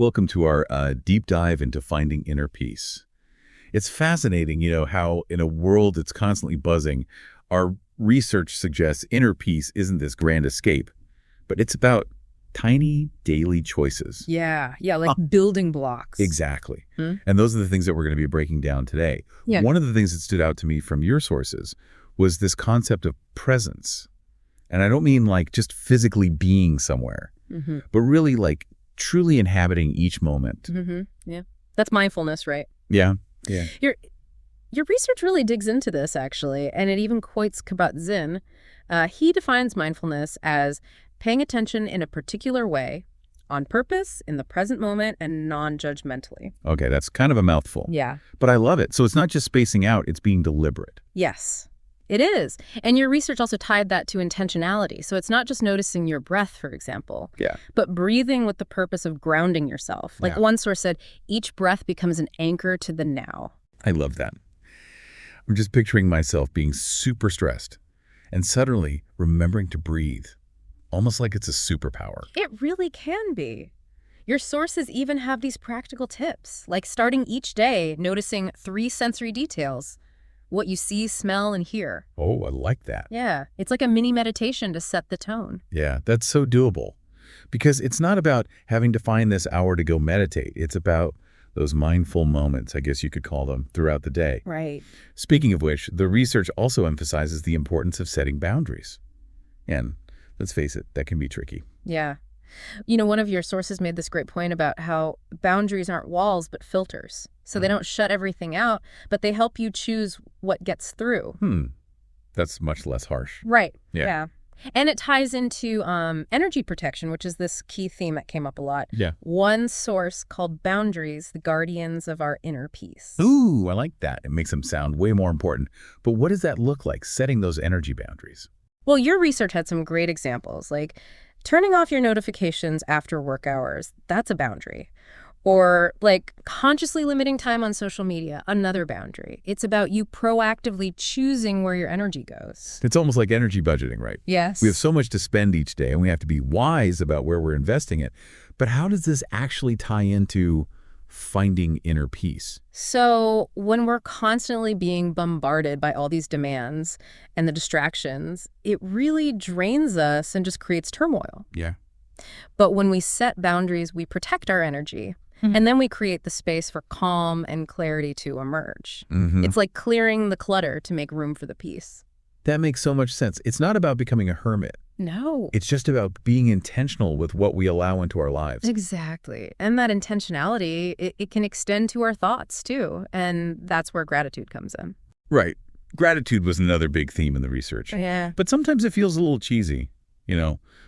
Welcome to our deep dive into finding inner peace. It's fascinating, how in a world that's constantly buzzing, our research suggests inner peace isn't this grand escape, but it's about tiny daily choices. Yeah, like building blocks. Exactly. And those are the things that we're going to be breaking down today. Yeah. One of the things that stood out to me from your sources was this concept of presence. And I don't mean like just physically being somewhere, but really like truly inhabiting each moment. Yeah, that's mindfulness, right? Yeah. Your research really digs into this, actually, and it even quotes Kabat-Zinn. He defines mindfulness as paying attention in a particular way, on purpose, in the present moment, and non-judgmentally. Okay, that's kind of a mouthful. Yeah. But I love it. So it's not just spacing out, it's being deliberate. Yes, it is. And your research also tied that to intentionality. So it's not just noticing your breath, for example, but breathing with the purpose of grounding yourself. Like one source said, each breath becomes an anchor to the now. I love that. I'm just picturing myself being super stressed and suddenly remembering to breathe, almost like it's a superpower. It really can be. Your sources even have these practical tips, like starting each day noticing 3 sensory details, what you see, smell, and hear. Oh, I like that. Yeah, it's like a mini meditation to set the tone. Yeah, that's so doable. Because it's not about having to find this hour to go meditate. It's about those mindful moments, I guess you could call them, throughout the day. Right. Speaking of which, the research also emphasizes the importance of setting boundaries. And let's face it, that can be tricky. Yeah. One of your sources made this great point about how boundaries aren't walls, but filters. So they don't shut everything out, but they help you choose what gets through. That's much less harsh. Right. Yeah. And it ties into energy protection, which is this key theme that came up a lot. Yeah. One source called boundaries, the guardians of our inner peace. Ooh, I like that. It makes them sound way more important. But what does that look like, setting those energy boundaries? Well, your research had some great examples, like turning off your notifications after work hours. That's a boundary. Or like consciously limiting time on social media, another boundary. It's about you proactively choosing where your energy goes. It's almost like energy budgeting, right? Yes. We have so much to spend each day, and we have to be wise about where we're investing it. But how does this actually tie into finding inner peace? So when we're constantly being bombarded by all these demands and the distractions, it really drains us and just creates turmoil. Yeah. But when we set boundaries, we protect our energy. And then we create the space for calm and clarity to emerge. It's like clearing the clutter to make room for the peace. That makes so much sense. It's not about becoming a hermit. No. It's just about being intentional with what we allow into our lives. Exactly. And that intentionality, it can extend to our thoughts, too. And that's where gratitude comes in. Right. Gratitude was another big theme in the research. Yeah. But sometimes it feels a little cheesy.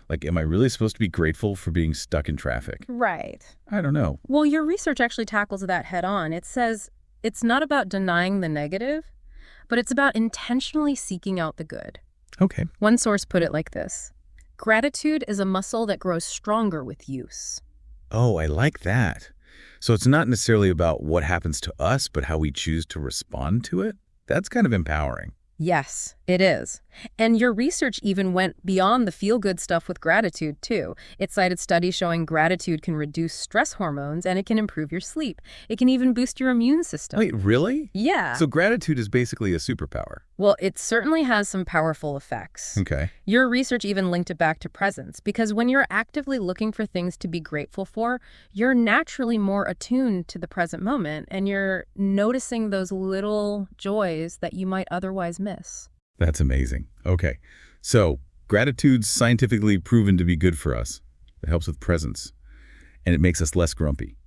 Like, am I really supposed to be grateful for being stuck in traffic? Right. I don't know. Well, your research actually tackles that head on. It says it's not about denying the negative, but it's about intentionally seeking out the good. Okay. One source put it like this: gratitude is a muscle that grows stronger with use. Oh, I like that. So it's not necessarily about what happens to us, but how we choose to respond to it? That's kind of empowering. Yes, it is. And your research even went beyond the feel-good stuff with gratitude, too. It cited studies showing gratitude can reduce stress hormones and it can improve your sleep. It can even boost your immune system. Wait, really? Yeah. So gratitude is basically a superpower. Well, it certainly has some powerful effects. Okay. Your research even linked it back to presence, because when you're actively looking for things to be grateful for, you're naturally more attuned to the present moment, and you're noticing those little joys that you might otherwise miss. That's amazing. Okay. So gratitude's scientifically proven to be good for us. It helps with presence, and it makes us less grumpy.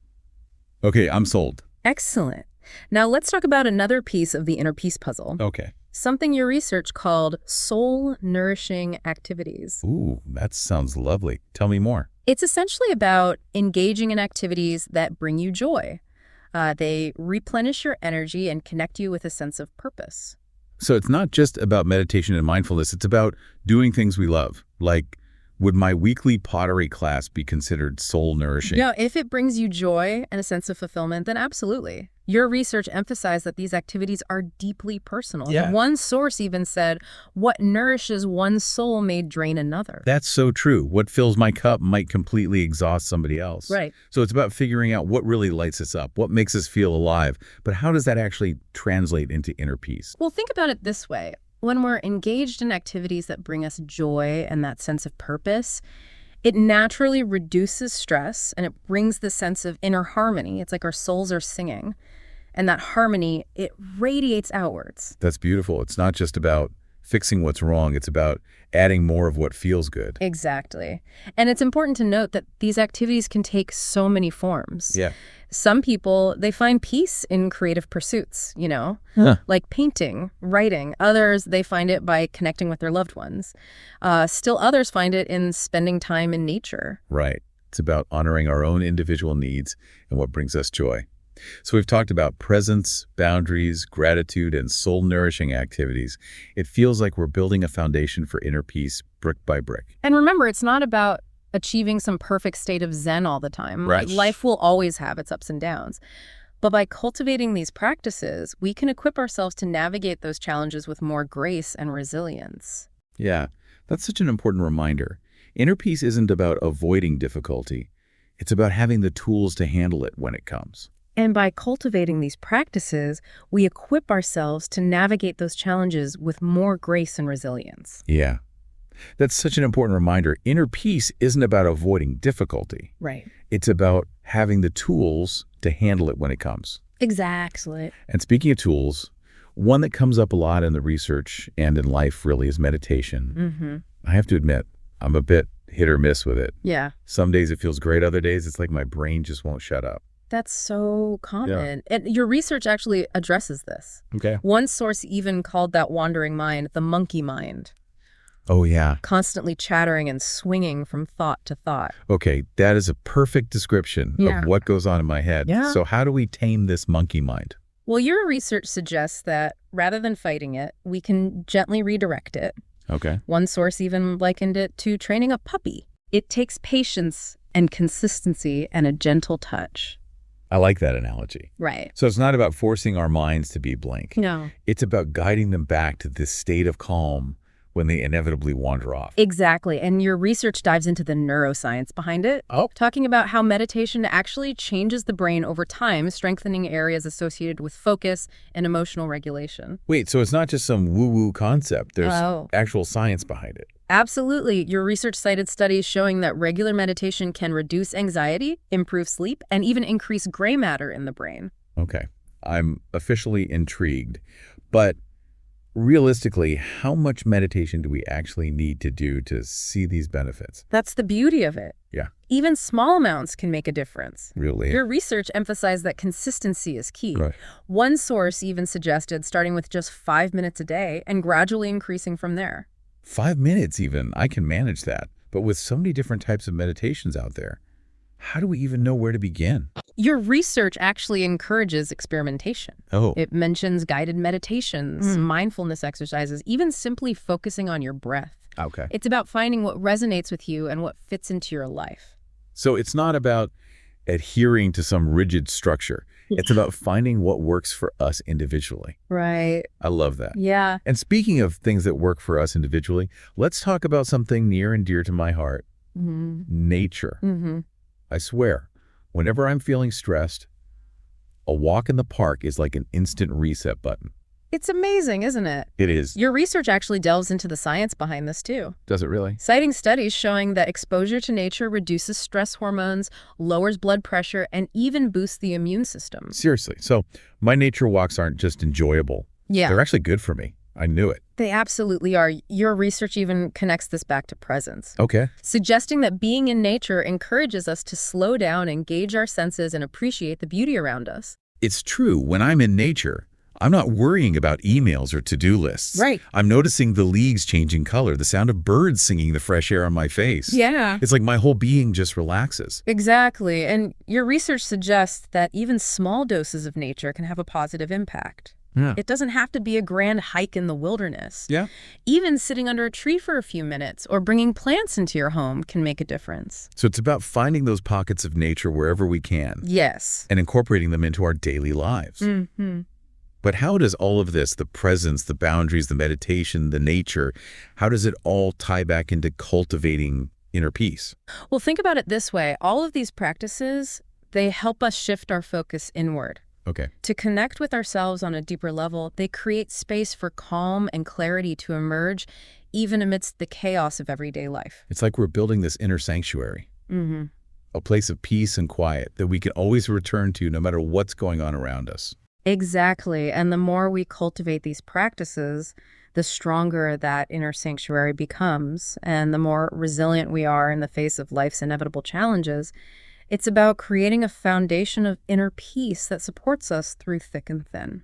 Okay, I'm sold. Excellent. Now let's talk about another piece of the inner peace puzzle. Okay. Something your research called soul-nourishing activities. Ooh, that sounds lovely. Tell me more. It's essentially about engaging in activities that bring you joy. They replenish your energy and connect you with a sense of purpose. So it's not just about meditation and mindfulness. It's about doing things we love. Like, would my weekly pottery class be considered soul-nourishing? No, if it brings you joy and a sense of fulfillment, then absolutely. Your research emphasized that these activities are deeply personal. Yeah. One source even said, what nourishes one soul may drain another. That's so true. What fills my cup might completely exhaust somebody else. Right. So it's about figuring out what really lights us up, what makes us feel alive. But how does that actually translate into inner peace? Well, think about it this way. When we're engaged in activities that bring us joy and that sense of purpose, it naturally reduces stress and it brings the sense of inner harmony. It's like our souls are singing. And that harmony, it radiates outwards. That's beautiful. It's not just about fixing what's wrong. It's about adding more of what feels good. Exactly. And it's important to note that these activities can take so many forms. Yeah. Some people, they find peace in creative pursuits, like painting, writing. Others, they find it by connecting with their loved ones. Still others find it in spending time in nature. Right. It's about honoring our own individual needs and what brings us joy. So we've talked about presence, boundaries, gratitude, and soul-nourishing activities. It feels like we're building a foundation for inner peace brick by brick. And remember, it's not about achieving some perfect state of Zen all the time. Right. Life will always have its ups and downs. But by cultivating these practices, we can equip ourselves to navigate those challenges with more grace and resilience. Yeah, that's such an important reminder. Inner peace isn't about avoiding difficulty. It's about having the tools to handle it when it comes. And by cultivating these practices, we equip ourselves to navigate those challenges with more grace and resilience. Yeah. That's such an important reminder. Inner peace isn't about avoiding difficulty. Right. It's about having the tools to handle it when it comes. Exactly. And speaking of tools, one that comes up a lot in the research and in life really is meditation. I have to admit, I'm a bit hit or miss with it. Yeah. Some days it feels great. Other days it's like my brain just won't shut up. That's so common. And your research actually addresses this. Okay. One source even called that wandering mind the monkey mind. Oh, yeah. Constantly chattering and swinging from thought to thought. Okay, that is a perfect description of what goes on in my head. Yeah. So how do we tame this monkey mind? Well, your research suggests that rather than fighting it, we can gently redirect it. Okay. One source even likened it to training a puppy. It takes patience and consistency and a gentle touch. I like that analogy. Right. So it's not about forcing our minds to be blank. No. It's about guiding them back to this state of calm when they inevitably wander off. Exactly. And your research dives into the neuroscience behind it. Oh. Talking about how meditation actually changes the brain over time, strengthening areas associated with focus and emotional regulation. Wait, so it's not just some woo-woo concept. There's actual science behind it. Absolutely. Your research cited studies showing that regular meditation can reduce anxiety, improve sleep, and even increase gray matter in the brain. Okay. I'm officially intrigued. But realistically, how much meditation do we actually need to do to see these benefits? That's the beauty of it. Yeah. Even small amounts can make a difference. Really? Your research emphasized that consistency is key. Right. One source even suggested starting with just 5 minutes a day and gradually increasing from there. 5 minutes even. I can manage that. But with so many different types of meditations out there, how do we even know where to begin? Your research actually encourages experimentation. Oh. It mentions guided meditations, mindfulness exercises, even simply focusing on your breath. Okay. It's about finding what resonates with you and what fits into your life. So it's not about adhering to some rigid structure. It's about finding what works for us individually. Right. I love that. Yeah. And speaking of things that work for us individually, let's talk about something near and dear to my heart. Nature. I swear, whenever I'm feeling stressed, a walk in the park is like an instant reset button. It's amazing, isn't it? It is. Your research actually delves into the science behind this, too. Does it really? Citing studies showing that exposure to nature reduces stress hormones, lowers blood pressure, and even boosts the immune system. Seriously. So my nature walks aren't just enjoyable. Yeah. They're actually good for me. I knew it. They absolutely are. Your research even connects this back to presence. Okay. Suggesting that being in nature encourages us to slow down, engage our senses, and appreciate the beauty around us. It's true. When I'm in nature, I'm not worrying about emails or to-do lists. Right. I'm noticing the leaves changing color, the sound of birds singing, the fresh air on my face. Yeah. It's like my whole being just relaxes. Exactly. And your research suggests that even small doses of nature can have a positive impact. Yeah. It doesn't have to be a grand hike in the wilderness. Yeah. Even sitting under a tree for a few minutes or bringing plants into your home can make a difference. So it's about finding those pockets of nature wherever we can Yes. and incorporating them into our daily lives. Mm-hmm. But how does all of this, the presence, the boundaries, the meditation, the nature, how does it all tie back into cultivating inner peace? Well, think about it this way. All of these practices, they help us shift our focus inward. Okay. To connect with ourselves on a deeper level, they create space for calm and clarity to emerge, even amidst the chaos of everyday life. It's like we're building this inner sanctuary, Mm-hmm. a place of peace and quiet that we can always return to no matter what's going on around us. Exactly. And the more we cultivate these practices, the stronger that inner sanctuary becomes, and the more resilient we are in the face of life's inevitable challenges. It's about creating a foundation of inner peace that supports us through thick and thin.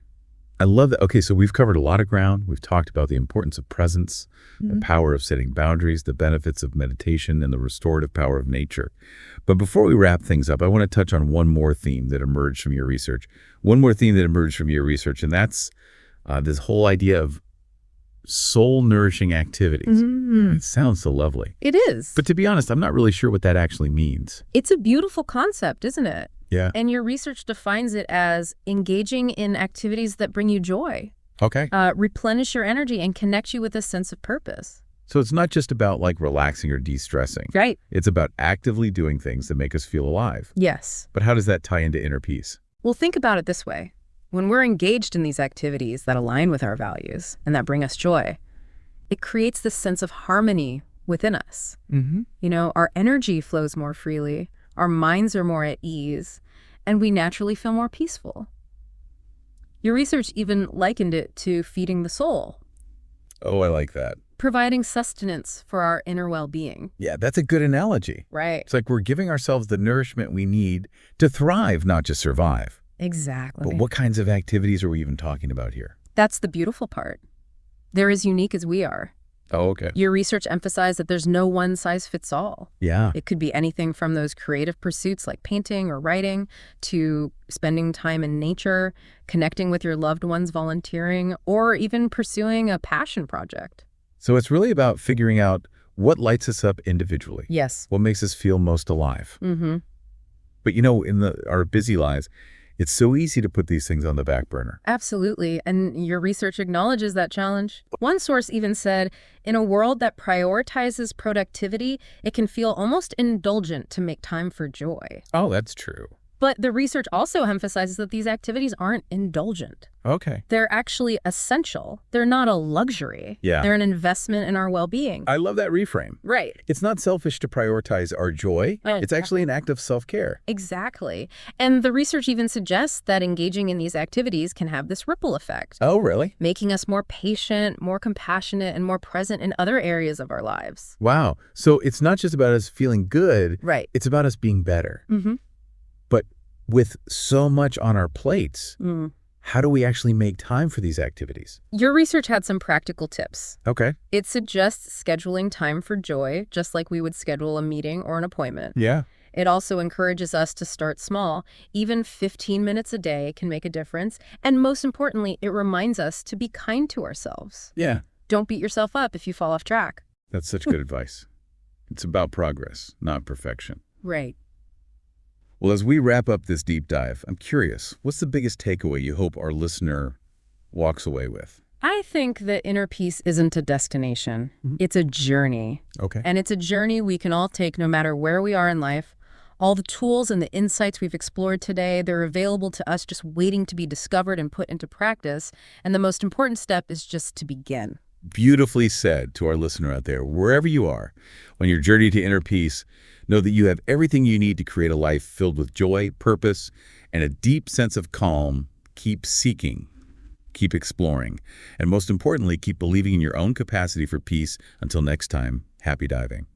I love that. Okay, so we've covered a lot of ground. We've talked about the importance of presence, the power of setting boundaries, the benefits of meditation, and the restorative power of nature. But before we wrap things up, I want to touch on one more theme that emerged from your research. And that's this whole idea of soul-nourishing activities. It sounds so lovely. It is. But to be honest, I'm not really sure what that actually means. It's a beautiful concept, isn't it? Yeah. And your research defines it as engaging in activities that bring you joy, Okay. replenish your energy, and connect you with a sense of purpose. So it's not just about like relaxing or de-stressing. Right. It's about actively doing things that make us feel alive. Yes. But how does that tie into inner peace? Well, think about it this way. When we're engaged in these activities that align with our values and that bring us joy, it creates this sense of harmony within us. Mm-hmm. You know, our energy flows more freely, our minds are more at ease, and we naturally feel more peaceful. Your research even likened it to feeding the soul, Oh, I like that. providing sustenance for our inner well-being. Yeah, that's a good analogy. Right. It's like we're giving ourselves the nourishment we need to thrive, not just survive. Exactly. But what kinds of activities are we even talking about here? That's the beautiful part. They're as unique as we are. Oh, okay. Your research emphasized that there's no one-size-fits-all. Yeah. It could be anything from those creative pursuits like painting or writing to spending time in nature, connecting with your loved ones, volunteering, or even pursuing a passion project. So it's really about figuring out what lights us up individually. Yes. What makes us feel most alive. Mm-hmm. But you know, in our busy lives, it's so easy to put these things on the back burner. Absolutely. And your research acknowledges that challenge. One source even said, in a world that prioritizes productivity, it can feel almost indulgent to make time for joy. Oh, that's true. But the research also emphasizes that these activities aren't indulgent. Okay. They're actually essential. They're not a luxury. Yeah. They're an investment in our well-being. I love that reframe. Right. It's not selfish to prioritize our joy. It's actually an act of self-care. Exactly. And the research even suggests that engaging in these activities can have this ripple effect, Oh, really? making us more patient, more compassionate, and more present in other areas of our lives. Wow. So it's not just about us feeling good. Right. It's about us being better. Mm-hmm. But with so much on our plates, how do we actually make time for these activities? Your research had some practical tips. Okay. It suggests scheduling time for joy, just like we would schedule a meeting or an appointment. Yeah. It also encourages us to start small. Even 15 minutes a day can make a difference. And most importantly, it reminds us to be kind to ourselves. Yeah. Don't beat yourself up if you fall off track. That's such good advice. It's about progress, not perfection. Right. Well, as we wrap up this deep dive, I'm curious, what's the biggest takeaway you hope our listener walks away with? I think that inner peace isn't a destination. It's a journey. Okay. And it's a journey we can all take no matter where we are in life. All the tools and the insights we've explored today, they're available to us just waiting to be discovered and put into practice. And the most important step is just to begin. Beautifully said to our listener out there, wherever you are, on your journey to inner peace, know that you have everything you need to create a life filled with joy, purpose, and a deep sense of calm. Keep seeking, keep exploring, and most importantly, keep believing in your own capacity for peace. Until next time, happy diving.